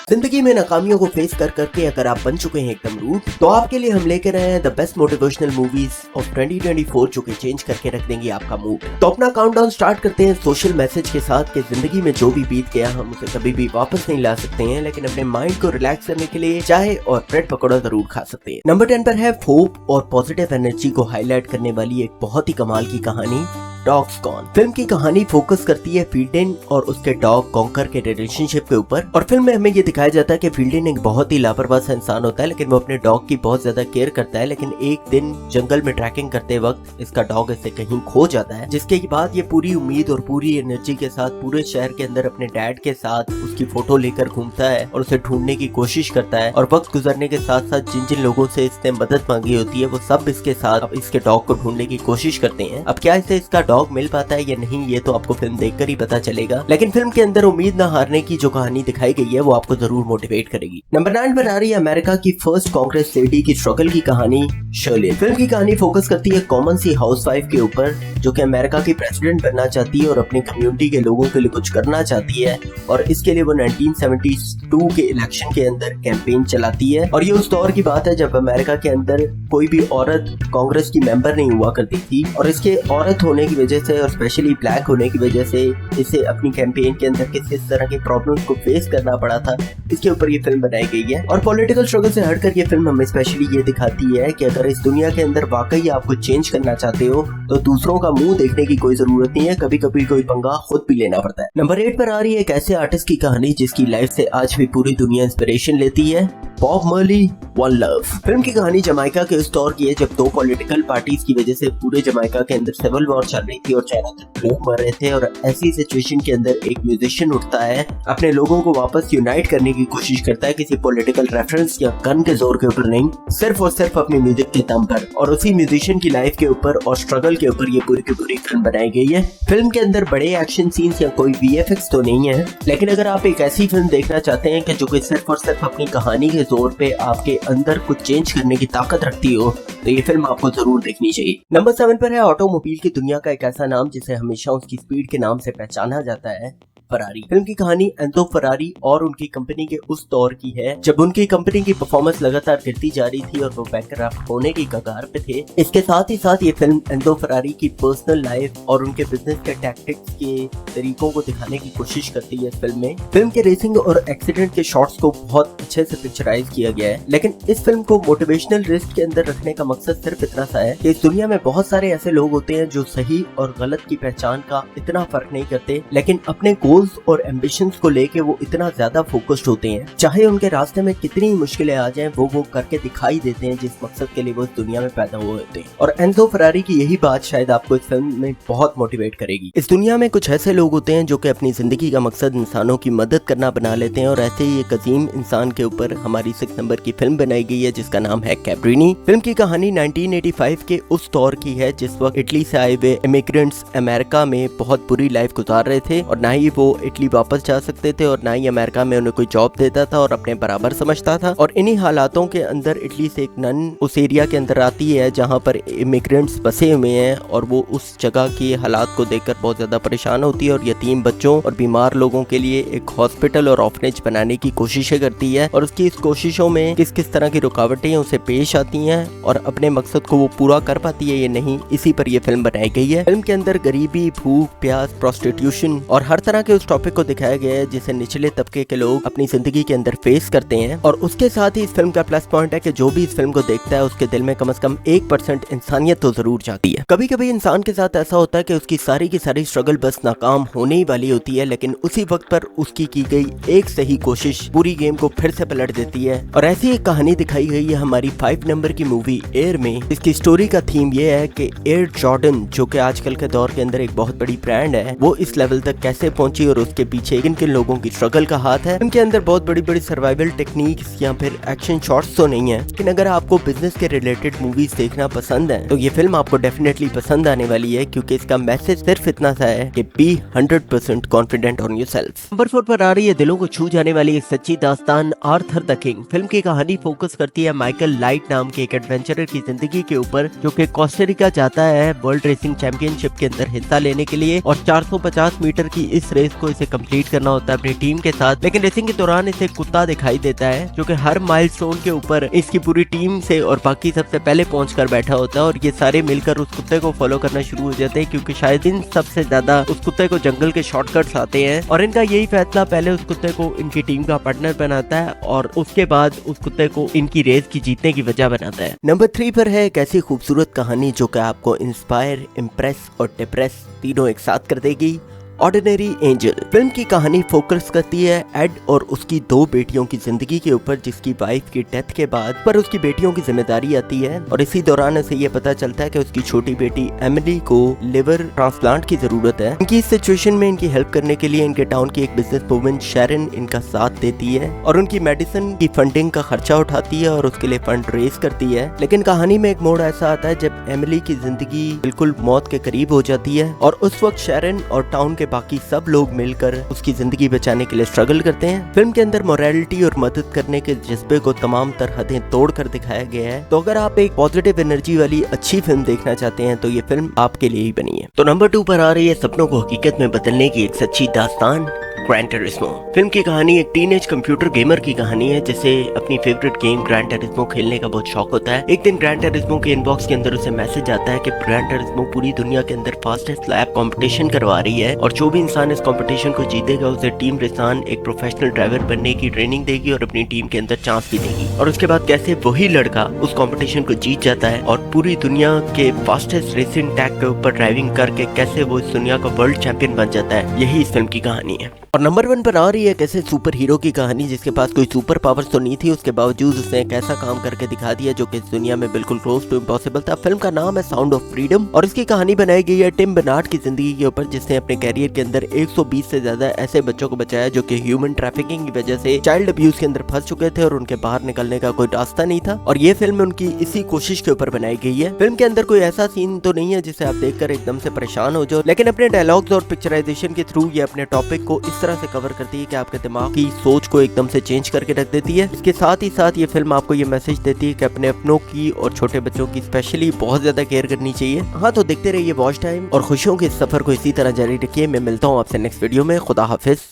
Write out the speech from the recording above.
जिंदगी में नाकामियों को फेस कर करके अगर आप बन चुके हैं एकदम रूट, तो आपके लिए हम लेकर आए हैं the best motivational movies of 2024 जो कि चेंज करके रख देंगे आपका मूड। तो अपना काउंटडाउन स्टार्ट करते हैं सोशल मैसेज के साथ कि जिंदगी में जो भी बीत गया हम उसे कभी भी वापस नहीं ला सकते हैं, लेकिन अपने माइंड को रिलैक्स करने के लिए चाय और ब्रेड पकौड़ा जरूर खा सकते हैं। नंबर 10 पर है होप और पॉजिटिव एनर्जी को हाईलाइट करने वाली एक बहुत ही कमाल की कहानी डॉग्स गॉन। फिल्म की कहानी फोकस करती है फील्डिन और उसके डॉग कॉन्कर के रिलेशनशिप के ऊपर। और फिल्म में हमें ये दिखाया जाता है कि फील्डिन एक बहुत ही लापरवाह सा इंसान होता है, लेकिन वो अपने डॉग की बहुत ज्यादा केयर करता है। लेकिन एक दिन जंगल में ट्रैकिंग करते वक्त इसका डॉग इससे कहीं खो जाता है, जिसके बाद ये पूरी उम्मीद और पूरी एनर्जी के साथ पूरे शहर के अंदर अपने डैड के साथ उसकी फोटो लेकर घूमता है और उसे ढूंढने की कोशिश करता है। और वक्त गुजरने के साथ साथ जिन जिन लोगों से इसने मदद मांगी होती है वो सब इसके साथ इसके डॉग को ढूंढने की कोशिश करते हैं। अब क्या इसे इसका डॉग मिल पाता है नहीं, ये तो आपको फिल्म देखकर ही पता चलेगा, लेकिन फिल्म के अंदर उम्मीद न हारने की जो कहानी दिखाई गई है वो आपको जरूर मोटिवेट करेगी। नंबर 9 पर आ रही है अमेरिका की फर्स्ट कांग्रेस लेडी की स्ट्रगल की कहानी शर्लिन। फिल्म की कहानी फोकस करती है कॉमन सी हाउसवाइफ के ऊपर जो कि अमेरिका की प्रेसिडेंट बनना चाहती है और अपनी कम्युनिटी के लोगों के लिए कुछ करना चाहती है। और इसके लिए वो 1972 के इलेक्शन के अंदर कैंपेन चलाती है। और ये उस दौर की बात है जब अमेरिका के अंदर कोई भी औरत कांग्रेस की मेंबर नहीं हुआ करती थी। और इसके औरत होने की वजह से और स्पेशली ब्लैक होने की वजह से इसे अपनी कैंपेन के अंदर किस तरह की प्रॉब्लम्स को फेस करना पड़ा था, इसके ऊपर ये फिल्म बनाई गई है। और पॉलिटिकल स्ट्रगल से हटकर ये फिल्म हमें स्पेशली ये दिखाती है कि अगर इस दुनिया के अंदर वाकई आप कुछ चेंज करना चाहते हो तो दूसरों का मुंह देखने की कोई जरूरत नहीं है, कभी कभी कोई पंगा खुद भी लेना पड़ता है। नंबर 8 पर आ रही है एक ऐसे आर्टिस्ट की कहानी जिसकी लाइफ से आज भी पूरी दुनिया इंस्पिरेशन लेती है, Bob merely, one love. Film की कहानी जमाइका के उस दौर की है जब दो पॉलिटिकल पार्टीज की वजह से पूरे जमाइका के अंदर सिविल वॉर चल रही थी और चारों लोग मर रहे थे। और ऐसी सिचुएशन के अंदर एक म्यूजिशियन उठता है, अपने लोगों को वापस यूनाइट करने की कोशिश करता है, किसी पॉलिटिकल रेफरेंस या गन के जोर के ऊपर नहीं, सिर्फ और सिर्फ अपनी म्यूजिक के दम पर। और उसी म्यूजिशियन की लाइफ के ऊपर और स्ट्रगल के ऊपर ये पूरी की पूरी फिल्म बनाई गई है। फिल्म के अंदर बड़े एक्शन सीन्स या कोई VFX तो नहीं है, लेकिन अगर आप एक ऐसी फिल्म देखना चाहते हैं कि जो कि सिर्फ और सिर्फ अपनी कहानी के जोर पे आपके अंदर कुछ चेंज करने की ताकत रखती हो, तो ये फिल्म आपको जरूर देखनी चाहिए। नंबर 7 पर है ऑटोमोबाइल की दुनिया का एक ऐसा नाम जिसे हमेशा उसकी स्पीड के नाम से पहचाना जाता है, फरारी। फिल्म की कहानी एंजो फरारी और उनकी कंपनी के उस दौर की है जब उनकी कंपनी की परफॉर्मेंस लगातार गिरती जा रही थी और वो बैंकरप्ट होने की कगार पे थे। इसके साथ ही साथ ये फिल्म एंजो फरारी की पर्सनल लाइफ और उनके बिजनेस के टैक्टिक्स के तरीकों को दिखाने की कोशिश करती है। इस फिल्म में फिल्म के रेसिंग और एक्सीडेंट के शॉट्स को बहुत अच्छे से पिक्चराइज किया गया है, लेकिन इस फिल्म को मोटिवेशनल रिस्क के अंदर रखने का मकसद सिर्फ इतना सा है कि इस दुनिया में बहुत सारे ऐसे लोग होते हैं जो सही और गलत की पहचान का इतना फर्क नहीं करते, लेकिन अपने गोल्स और एम्बिशंस को लेके वो इतना ज्यादा फोकस्ड होते हैं, चाहे उनके रास्ते में कितनी मुश्किलें आ जाएं वो करके दिखाई देते हैं जिस मकसद के लिए वो इस दुनिया में पैदा हुए होते हैं। और एंजो फरारी की यही बात शायद आपको इस फिल्म में बहुत मोटिवेट करेगी। इस दुनिया में कुछ ऐसे लोग होते हैं जो कि अपनी जिंदगी का मकसद इंसानों की मदद करना बना लेते हैं, और ऐसे ही एक अजीम इंसान के ऊपर हमारी 6 नंबर की फिल्म बनाई गई है जिसका नाम है कैब्रिनी। फिल्म की कहानी 1985 के उस दौर की है जिस वक्त इटली से आए हुए इमिग्रेंट्स अमेरिका में बहुत बुरी लाइफ गुजार रहे थे और ना ही वो इटली वापस जा सकते थे और ना ही अमेरिका में उन्हें कोई जॉब देता था और अपने बराबर समझता था। और इन्हीं हालातों के अंदर इटली से एक नन उस एरिया के अंदर आती है जहां पर इमिग्रेंट्स बसे हुए हैं, और वो उस जगह के हालात को देखकर बहुत ज्यादा परेशान होती है और यतीम बच्चों और बीमार लोगों के लिए एक हॉस्पिटल और ऑर्फनेज बनाने की कोशिशें करती है। और उसकी इस कोशिशों में किस किस तरह की रुकावटें उसे पेश आती हैं और अपने मकसद को वो पूरा कर पाती है या नहीं, इसी पर यह फिल्म बनाई गई है। फिल्म के अंदर गरीबी, भूख प्यास, प्रोस्टिट्यूशन और हर तरह के उस टॉपिक को दिखाया गया है जिसे निचले तबके के लोग अपनी जिंदगी के अंदर फेस करते हैं। और उसके साथ ही इस फिल्म का प्लस पॉइंट है कि जो भी इस फिल्म को देखता है उसके दिल में कम से कम 1% इंसानियत तो जरूर जाती है। कभी कभी इंसान के साथ ऐसा होता है कि उसकी सारी की सारी स्ट्रगल बस नाकाम होने ही वाली होती है, लेकिन उसी वक्त पर उसकी की गई एक सही कोशिश पूरी गेम को फिर से पलट देती है। और ऐसी एक कहानी दिखाई गई है हमारी 5 नंबर की मूवी एयर में। इसकी स्टोरी का थीम ये है कि एयर जॉर्डन जो कि आजकल के दौर के अंदर एक बहुत बड़ी ब्रांड है, वो इस लेवल तक कैसे पहुंची और उसके पीछे किन किन लोगों की स्ट्रगल का हाथ है। इनके अंदर बहुत बड़ी बड़ी सर्वाइवल टेक्निक्स या फिर एक्शन शॉट्स तो नहीं है, लेकिन अगर आपको बिजनेस के रिलेटेड मूवीज देखना पसंद है तो ये फिल्म आपको डेफिनेटली पसंद आने वाली है, क्योंकि इसका मैसेज सिर्फ इतना सा है कि be 100% confident on yourself. Number 4 पर आ रही है दिलों को छू जाने वाली एक सच्ची दास्तान आर्थर द किंग। फिल्म की कहानी फोकस करती है माइकल लाइट नाम के एक एडवेंचरर की जिंदगी के ऊपर जो कि कोस्टारिका जाता है वर्ल्ड रेसिंग चैंपियनशिप के अंदर हिस्सा लेने के लिए, और 450 मीटर की इस रेस को इसे कंप्लीट करना होता है अपनी टीम के साथ। लेकिन रेसिंग के दौरान इसे कुत्ता दिखाई देता है जो कि हर माइलस्टोन के ऊपर इसकी पूरी टीम से और बाकी सबसे पहले पहुंचकर बैठा होता है और ये सारे मिलकर उस कुत्ते को फॉलो करना शुरू हो जाते हैं क्योंकि शायद इन सबसे ज्यादा उस कुत्ते को जंगल के शॉर्टकट्स आते हैं। और इनका यही फैसला पहले उस कुत्ते को इनकी टीम का पार्टनर बनाता है और उसके बाद उस कुत्ते को इनकी रेस की जीतने की वजह बनाता है। नंबर 3 पर है एक ऐसी खूबसूरत कहानी जो कि आपको इंस्पायर, इम्प्रेस और डिप्रेस तीनों एक साथ कर देगी। ऑर्डिनरी एंजल फिल्म की कहानी फोकस करती है एड और उसकी 2 बेटियों की जिंदगी के ऊपर जिसकी वाइफ की डेथ के बाद पर उसकी बेटियों की जिम्मेदारी आती है और इसी दौरान उसे ये पता चलता है कि उसकी छोटी बेटी एमिली को लिवर ट्रांसप्लांट की जरूरत है। इनकी इस सिचुएशन में इनकी हेल्प करने के लिए इनके टाउन की एक बिजनेस वुमन शेरन इनका साथ देती है और उनकी मेडिसिन की फंडिंग का खर्चा उठाती है और उसके लिए फंड रेज करती है। लेकिन कहानी में एक मोड़ ऐसा आता है जब एमिली की जिंदगी बिल्कुल मौत के करीब हो जाती है और उस वक्त शेरन और टाउन के बाकी सब लोग मिलकर उसकी जिंदगी बचाने के लिए स्ट्रगल करते हैं। फिल्म के अंदर मोरालिटी और मदद करने के जज्बे को तमाम हदें तोड़कर दिखाया गया है। तो अगर आप एक पॉजिटिव एनर्जी वाली अच्छी फिल्म देखना चाहते हैं तो ये फिल्म आपके लिए ही बनी है। तो नंबर 2 पर आ रही है सपनों को हकीकत में बदलने की एक सच्ची दास्तान, ग्रैंड टूरिस्मो। फिल्म की कहानी एक टीनेज कंप्यूटर गेमर की कहानी है जिसे अपनी फेवरेट गेम ग्रैंड टूरिस्मो खेलने का बहुत शौक होता है। एक दिन ग्रैंड टूरिस्मो के इनबॉक्स के अंदर उसे मैसेज आता है कि ग्रैंड टूरिस्मो पूरी दुनिया के अंदर फास्टेस्ट लैप कंपटीशन करवा रही है और जो भी इंसान इस कंपटीशन को जीतेगा उसे टीम रेसान एक प्रोफेशनल ड्राइवर बनने की ट्रेनिंग देगी और अपनी टीम के अंदर चांस भी देगी। और उसके बाद कैसे वही लड़का उस कंपटीशन को जीत जाता है और पूरी दुनिया के फास्टेस्ट रेसिंग ट्रैक के ऊपर ड्राइविंग करके कैसे वो इस दुनिया का वर्ल्ड चैंपियन बन जाता है, यही इस फिल्म की कहानी है। और नंबर 1 पर आ रही है कैसे सुपर हीरो की कहानी जिसके पास कोई सुपर पावर्स तो नहीं थी, उसके बावजूद उसने एक ऐसा काम करके दिखा दिया जो कि इस दुनिया में बिल्कुल क्लोज टू इम्पॉसिबल था। फिल्म का नाम है साउंड ऑफ फ्रीडम और इसकी कहानी बनाई गई है टिम बर्नार्ड की जिंदगी के ऊपर जिसने अपने कैरियर के अंदर 120 से ज्यादा ऐसे बच्चों को बचाया जो कि ह्यूमन ट्रैफिकिंग की वजह से चाइल्ड अब्यूज के अंदर फंस चुके थे और उनके बाहर निकलने का कोई रास्ता नहीं था। और ये फिल्म उनकी इसी कोशिश के ऊपर बनाई गई है। फिल्म के अंदर कोई ऐसा सीन तो नहीं है जिसे आप देखकर एकदम से परेशान हो जाओ, लेकिन अपने डायलॉग्स और पिक्चराइजेशन के थ्रू ये अपने टॉपिक को इस तरह से कवर करती है कि आपके दिमाग की सोच को एकदम से चेंज करके रख देती है। इसके साथ ही साथ ये फिल्म आपको ये मैसेज देती है कि अपने अपनों की और छोटे बच्चों की स्पेशली बहुत ज्यादा केयर करनी चाहिए। हाँ, तो देखते रहिए वॉच टाइम और खुशियों के सफर को इसी तरह जारी रखिए। मैं मिलता हूँ आपसे नेक्स्ट वीडियो में। खुदा हाफिज।